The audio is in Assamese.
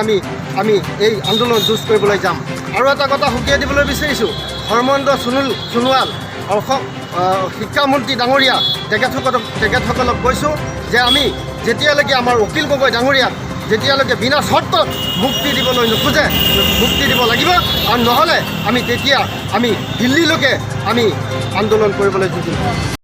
তেতিয়ালৈকে আমি এই আন্দোলন যুঁজ কৰিবলৈ যাম। আৰু এটা কথা সুকীয়াই দিবলৈ বিচাৰিছোঁ, ধৰ্মেন্দ্ৰ সোণোৱাল অসম শিক্ষামন্ত্ৰী ডাঙৰীয়া তেখেতসকলক কৈছোঁ যে আমি যেতিয়ালৈকে আমাৰ অখিল গগৈ ডাঙৰীয়াক যেতিয়ালৈকে বিনা চৰ্তত মুক্তি দিবলৈ নোখোজে, মুক্তি দিব লাগিব, আৰু নহ'লে আমি তেতিয়া দিল্লীলৈকে আমি আন্দোলন কৰিবলৈ যুঁজিম।